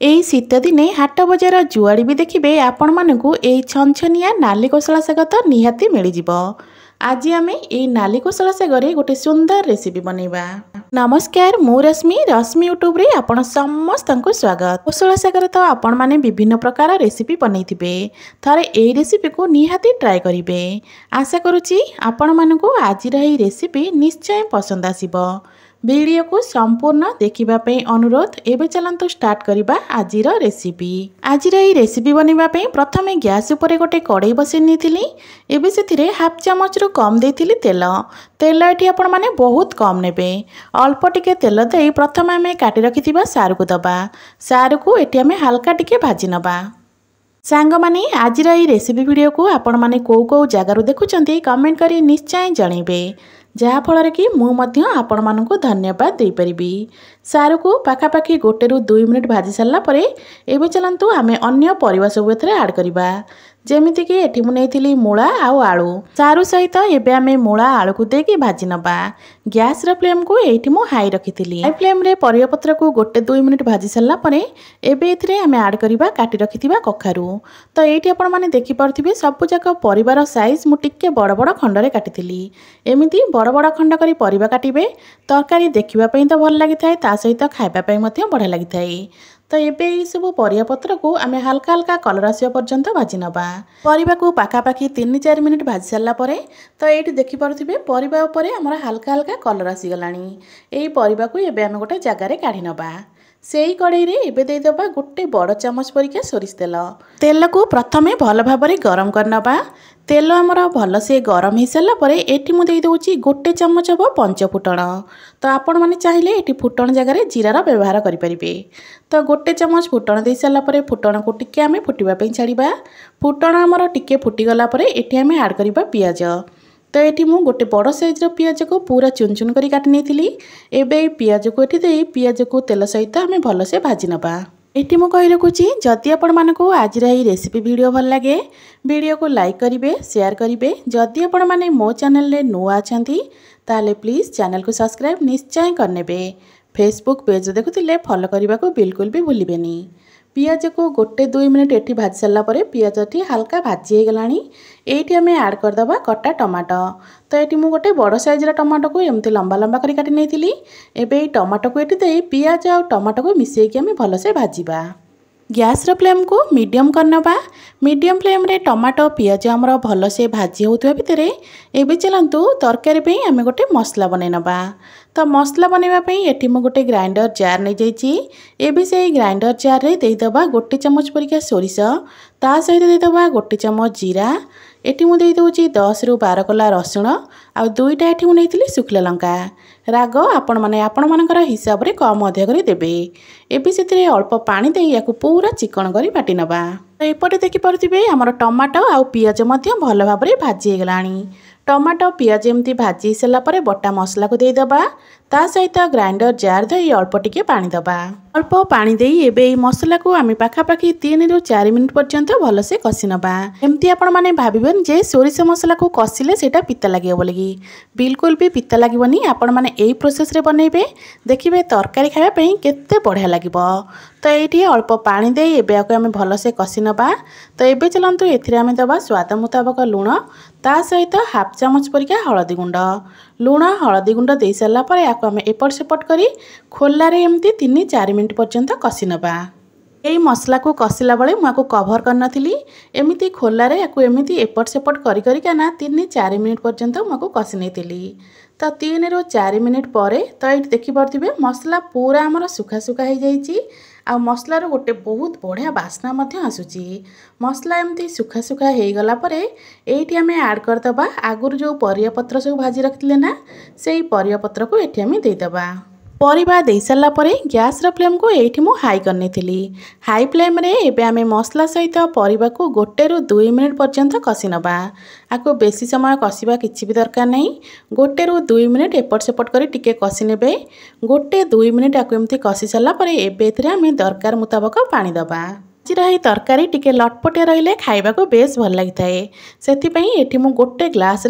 एई शीत दिने हाट बजार जुआड़ी भी देखिए आपण मानकु एई छनछनिया नाली कोसला शाग तो निहाती मिल जिवो। आज आमे एई नाली कोसला शागरे गोटे सुंदर रेसिपी बनेबा। नमस्कार, मु रश्मि रश्मि यूट्यूब रे आपण समस्तंकु स्वागत। कोसला शागरे तो आपण माने विभिन्न प्रकार रेसिपी बनैथिबे, थरे एई रेसिपी को निहाती ट्राई करिवे। आशा करूची आपण मानकु आजिर एई रेसिपी निश्चय पसंद आसीबो। वीडियो को संपूर्ण देखिबा पे अनुरोध। एबे चलंतु स्टार्ट करिबा आजिर रेसिपी। आजिर एई रेसिपी बनिबा पे प्रथमे गैस उपरे गोटे कड़ाई बसै निथिली। एबे सेथिरे हाफ चामच रु कम देथिली तेल। तेल एठी आपण माने बहुत कम नेबे। अल्प टिके तेल देई प्रथमे आमे काटी रखिथिबा सारू को दबा। सारू को एठी आमे हल्का टिके भाजी नबा। सांग माने आजिर एई रेसिपी वीडियो को आपण माने को जगारु देखुचंती कमेंट करी निश्चय जणैबे, जहा फल कि मु मध्य आपण मानकु धन्यवाद दे परिबी। सारू को पाखापाखी 1 ରୁ 2 मिनिट भाजी सारला परे एबे चलंतु आमे अन्य परिबा सब एथरे ऐड करिबा। जेमिति कि एठी मु नेथिली मूला आउ आलू। सारू सहित एबे आमे मूला आलू को देकी भाजी नबा। गैस र फ्लेम को एठी मु हाई रखिथिली। हाई फ्लेम रे परिबा पत्र को 1-2 मिनिट भाजी सारला परे एबे एथरे आमे ऐड करिबा काटी रखिथिबा कखारू। तो एठी आपण माने देखि परथिबे सब जाक परिबार साइज मु टिके बड़ बड़ खंड रे काटिथिली। एमिति बड़ बड़ खंड करी परिबा काटिबे, तरकारी देखिबा पई तो भल लागि थाए, ता सहित खाइबा पई मध्य बढ़िया लागि थाए। तो एबे ई सब परिया पत्र को आमे हल्का हल्का कलर आसिया पर्यंत भाजी नबा। परिबा को पाखापाखी 3-4 मिनिट भाजी सारला परे तो एठी देखि परथिबे परिबा उपरे हमरा हल्का हल्का कलर आसी गलानी। एई परिबा को एबे आमे गोटे जगह रे काढी नबा। सेई कड़ाई रे एबे दे दबा गोटे बड़ चामच परिका सोरिष तेल। तेल को प्रथमे भल भाबरे गरम कर नबा। तेल आमर भल से गरम हो सारा पर एठी मु देई दउची 1 चामच हब पंच फुटण। तो आपण माने चाहिले एठी फुटण जगह जीरार व्यवहार करि परिबे। तो 1 चामच फुटण दे सारा पर फुटण को टिके आमे फुटिबा पई छाड़िबा। फुटण आमर टिके फुटी गला पर एठी आमे ऐड करिबा पियाज। तो एठी मु गोटे बड़ साइज रो पियाज को पूरा चुन चुन करी काटि नेथिली। एबे पियाज को एठी देई पियाज को तेल सहित आमे भल से भाजी नबा। एठी मु कहि रखुची जदि आपण मानकु आजिर एई रेसिपी वीडियो भल लागे वीडियो को लाइक करिवे, शेयर करिवे। जदि आपण माने मो चैनल रे नुआ अछंती ताले प्लीज चैनल को सब्सक्राइब निश्चय करनेबे। फेसबुक पेज देखुतिले फॉलो करने को बिल्कुल भी भूलिबेनी। पियाज को 1-2 मिनिट एठी भाजी सारला परे पियाज टी हल्का भाजी हे गलानी। एठी हमें ऐड कर दबा कटा टमाटो। तो एठी मु गोटे बड़ साइज रा टमाटो को एमती लंबा लंबा करी काटी नेथिली। एबे टमाटो को एठी देई पियाज आ टमाटो को मिसेई के हमें भल से भाजीबा। गैस रो फ्लेम को मीडियम करनबा। मीडियम फ्लेम रे टमाटो पियाज हमर भल से भाजी होतबा भितरे एबे चलंतु तरकारी पे आमे गोटे मसला बनै नबा। तो मसला बनैबा पे एठी मु गोटे ग्राइंडर जार नै जाइची। एबे से ग्राइंडर जार रे देई दबा 1 चामच परिका सोरिष, ता सहित देई दबा 1 चामच जीरा। एठी मु देई दउची 10 ରୁ 12 कला रसुण आ 2टा एठी मु नेथिली सुखला लंका। राग आपण मानकर हिसाब रे कम अधिक करी देबे। एबे सेतिरे अल्प पानी देई याकू पूरा चिकन करी बाटी नबा। तो एपटे देखि परथिबे हमर टमाटो आ पियाज मध्य भल भाबरे भाजी हे गलानी। टमाटो पियाज एमती भाजी सला परे बटा मसला को देई दबा। ता सहित ग्राइंडर जार देई अल्प टिके पानी दबा। अल्प पानी देई एबे मसला को आमे पाखापाखी 3 ରୁ 4 मिनिट पर्यंत भल से कसी नबा। एमती आपण माने भाबिबेन जे सोरिष मसला को कसिले सेटा पिता लागियो बोलगी, बिल्कुल भी पिता लागिबनी। आपण माने एई प्रोसेस रे बनेबे देखिबे तरकारी खाया पई केते बढ़िया लागिबो। तो एठी अल्प पानी देई एबे आको आमे भल से कसी नबा। तो एबे चलंतु एथिरे आमे दबा स्वाद मुताबिक लूण, ता सहित हाफ चामच परिका हळदी गुंड। लूण हळदी गुंड दे सारला परे आको आमे एपट सेपट करी खोला रे एमती 3-4 मिनिट पर्यंत कसी नबा। एई मसला को कसिला बळे मुआको कभर कर नथिली। एमिति खोला रे आको एमिति एपट सेपट करी करी काना 3-4 मिनिट पर्यंत मुआको कसी नेथिली। तो 3 ରୁ 4 मिनिट परे तो एठी देखि परथिबे मसला पूरा हमर सुखा सुखा हे जाईची। आ मसलार गोटे बहुत बढ़िया बास्ना मध्य आसुची। मसला एमती सुखा सुखा हे गला परे एठी हमें ऐड कर दबा आगुर जो परिया पत्र सब भाजी रखिले ना, सेई परिया पत्र को एठी हमें दे दबा। परिबा दे सारला परे गैस रो फ्लेम को एठी मु हाई करने थिली। हाई फ्लेम रे एबे आमे मसला सहित परिबा को 1 ରୁ 2 मिनिट पर्यंत कसी नबा। आको बेसी समय कसिबा किछि भी दरकार नहीं। 1 ରୁ 2 मिनिट एपट सेपट करी टिके कसी नेबे। 1-2 मिनिट आको एमती कसी सारला परे एबे एथिरे आमे दरकार मुताबिक पानी दबा। ଆଜିର ଏହି ତରକାରୀ ଟିକେ ଲଟପଟିଆ ରହିଲେ ଖାଇବାକୁ ବେଶ ଭଲ ଲାଗିଥାଏ। ସେଥିପାଇଁ ଏଠି ମୁଁ ଗୋଟେ ଗ୍ଲାସ୍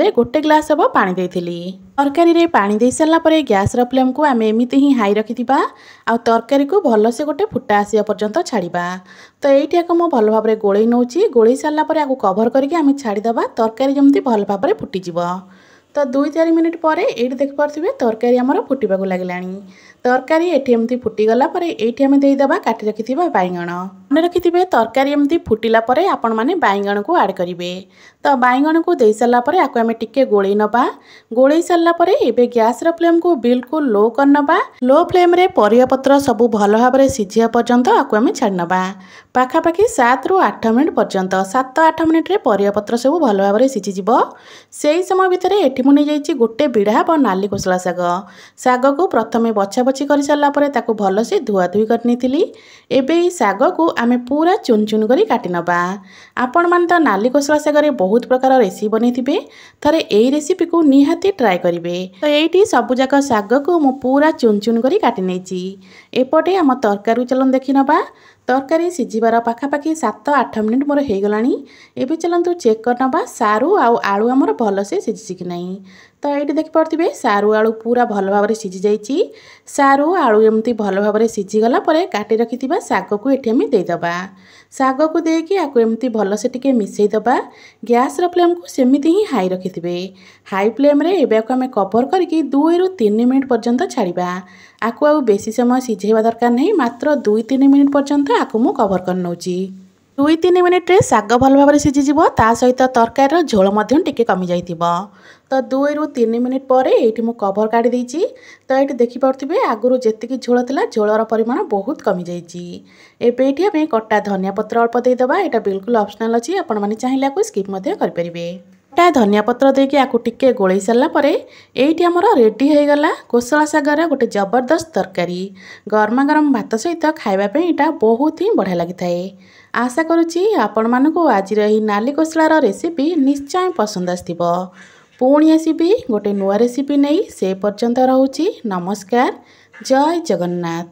ହେବ ପାଣି ଦେଇଥିଲି। ତରକାରୀରେ ପାଣି ଦେଇ ସାରିଲା ପରେ ଗ୍ୟାସ୍ର ଫ୍ଲେମ୍କୁ ଆମେ ଏମିତି ହିଁ ହାଇ ରଖିଥିବା ଆଉ ତରକାରୀକୁ ଭଲସେ ଗୋଟେ ଫୁଟା ଆସିବା ପର୍ଯ୍ୟନ୍ତ ଛାଡ଼ିବା। ତ ଏଇଠି ଆକୁ ମୁଁ ଭଲ ଭାବରେ ଗୋଳେଇ ନେଉଛି। ଗୋଳେଇ ସାରିଲା ପରେ ଆକୁ କଭର କରିକି ଆମେ ଛାଡ଼ିଦେବା ତରକାରୀ ଯେମିତି ଭଲ ଭାବରେ ଫୁଟିଯିବ। ତ 2-4 ମିନିଟ୍ ପରେ ଏଇଠି ଦେଖିପାରୁଥିବେ ତରକାରୀ ଆମର ଫୁଟିବାକୁ ଲାଗିଲାଣି। ତରକାରୀ ଏଠି ଏମିତି ଫୁଟିଗଲା ପରେ ଏଇଠି ଆମେ ଦେଇଦେବା କାଟି ରଖିଥିବା ବାଇଗଣ। ମନେ ରଖିଥିବେ ତରକାରୀ ଏମିତି ଫୁଟିଲା ପରେ ଆପଣମାନେ ବାଇଗଣକୁ ଆଡ଼୍ କରିବେ। ତ ବାଇଗଣକୁ ଦେଇ ସାରିଲା ପରେ ଆକୁ ଆମେ ଟିକେ ଗୋଳେଇ ନେବା। ଗୋଳେଇ ସାରିଲା ପରେ ଏବେ ଗ୍ୟାସ୍ର ଫ୍ଲେମ୍କୁ ବିଲକୁଲ ଲୋ କରିନେବା। ଲୋ ଫ୍ଲେମ୍ରେ ପରିବାପତ୍ର ସବୁ ଭଲ ଭାବରେ ସିଝିବା ପର୍ଯ୍ୟନ୍ତ ଆକୁ ଆମେ ଛାଡ଼ିନେବା। ପାଖାପାଖି 7ରୁ 8 ମିନିଟ୍ ପର୍ଯ୍ୟନ୍ତ 7-8 ମିନିଟ୍ରେ ପରିବାପତ୍ର ସବୁ ଭଲ ଭାବରେ ସିଝିଯିବ। ସେହି ସମୟ ଭିତରେ ଏଠି ମୁଁ ନେଇଯାଇଛି ଗୋଟେ ବିଡ଼ା ହେବ ନାଲି କୋଶଳା ଶାଗ। ଶାଗକୁ ପ୍ରଥମେ ବଛାବଛି କରିସାରିଲା ପରେ ତାକୁ ଭଲସେ ଧୁଆଧୁଇ କରି ନେଇଥିଲି। ଏବେ ଏହି ଶାଗକୁ ଆମେ ପୁରା ଚୁନ ଚୁନ କରି କାଟି ନେବା। ଆପଣମାନେ ତ ନାଲି କୋଶଳା ଶାଗରେ ବହୁତ ପ୍ରକାର ରେସିପି ବନେଇଥିବେ। ଥରେ ଏହି ରେସିପିକୁ ନିହାତି ଟ୍ରାଏ କରିବେ। ତ ଏଇଠି ସବୁଯାକ ଶାଗକୁ ମୁଁ ପୁରା ଚୁନ ଚୁନ କରି କାଟି ନେଇଛି। ଏପଟେ ଆମ ତରକାରୀ ଚାଲନ୍ତୁ ଦେଖି ନେବା। ତରକାରୀ ସିଝିବାର ପାଖାପାଖି 7-8 ମିନିଟ୍ ମୋର ହେଇଗଲାଣି। ଏବେ ଚାଲନ୍ତୁ ଚେକ୍ କରିନେବା ସାରୁ ଆଉ ଆଳୁ ଆମର ଭଲସେ ସିଝିଛି କି ନାହିଁ। ତ ଏଇଠି ଦେଖିପାରୁଥିବେ ସାରୁ ଆଳୁ ପୁରା ଭଲ ଭାବରେ ସିଝି ଯାଇଛି। ସାରୁ ଆଳୁ ଏମିତି ଭଲ ଭାବରେ ସିଝିଗଲା ପରେ କାଟି ରଖିଥିବା ଶାଗକୁ ଏଠି ଆମେ ଦେଇଦେବା। ଶାଗକୁ ଦେଇକି ଆକୁ ଏମିତି ଭଲସେ ଟିକେ ମିଶାଇଦେବା। ଗ୍ୟାସ୍ର ଫ୍ଲେମ୍କୁ ସେମିତି ହିଁ ହାଇ ରଖିଥିବେ। ହାଇ ଫ୍ଲେମ୍ରେ ଏବେ ଆକୁ ଆମେ କଭର କରିକି 2ରୁ 3 ମିନିଟ୍ ପର୍ଯ୍ୟନ୍ତ ଛାଡ଼ିବା। ଆକୁ ଆଉ ବେଶୀ ସମୟ ସିଝାଇବା ଦରକାର ନାହିଁ। ମାତ୍ର 2-3 ମିନିଟ୍ ପର୍ଯ୍ୟନ୍ତ ଆକୁ ମୁଁ କଭର କରି ନେଉଛି। 2-3 ମିନିଟ୍ରେ ଶାଗ ଭଲ ଭାବରେ ସିଝିଯିବ। ତା ସହିତ ତରକାରୀର ଝୋଳ ମଧ୍ୟ ଟିକେ କମିଯାଇଥିବ। ତ 2ରୁ 3 ମିନିଟ୍ ପରେ ଏଇଠି ମୁଁ କଭର କାଢ଼ି ଦେଇଛି। ତ ଏଇଠି ଦେଖିପାରୁଥିବେ ଆଗରୁ ଯେତିକି ଝୋଳ ଥିଲା ଝୋଳର ପରିମାଣ ବହୁତ କମିଯାଇଛି। ଏବେ ଏଇଠି ଆମେ କଟା ଧନିଆ ପତ୍ର ଅଳ୍ପ ଦେଇଦେବା। ଏଇଟା ବିଲକୁଲ ଅପସନାଲ୍ ଅଛି। ଆପଣମାନେ ଚାହିଁଲେ ଆକୁ ସ୍କିପ୍ ମଧ୍ୟ କରିପାରିବେ। କଟା ଧନିଆ ପତ୍ର ଦେଇକି ଆକୁ ଟିକେ ଗୋଳେଇ ସାରିଲା ପରେ ଏଇଠି ଆମର ରେଡ଼ି ହୋଇଗଲା କୋଶଳା ଶାଗର ଗୋଟେ ଜବରଦସ୍ତ ତରକାରୀ। ଗରମା ଗରମ ଭାତ ସହିତ ଖାଇବା ପାଇଁ ଏଇଟା ବହୁତ ହିଁ ବଢ଼ିଆ ଲାଗିଥାଏ। ଆଶା କରୁଛି ଆପଣମାନଙ୍କୁ ଆଜିର ଏହି ନାଲି କୋଶଳାର ରେସିପି ନିଶ୍ଚୟ ପସନ୍ଦ ଆସିଥିବ। ପୁଣି ଆସିବି ଗୋଟେ ନୂଆ ରେସିପି ନେଇ। ସେ ପର୍ଯ୍ୟନ୍ତ ରହୁଛି ନମସ୍କାର। ଜୟ ଜଗନ୍ନାଥ।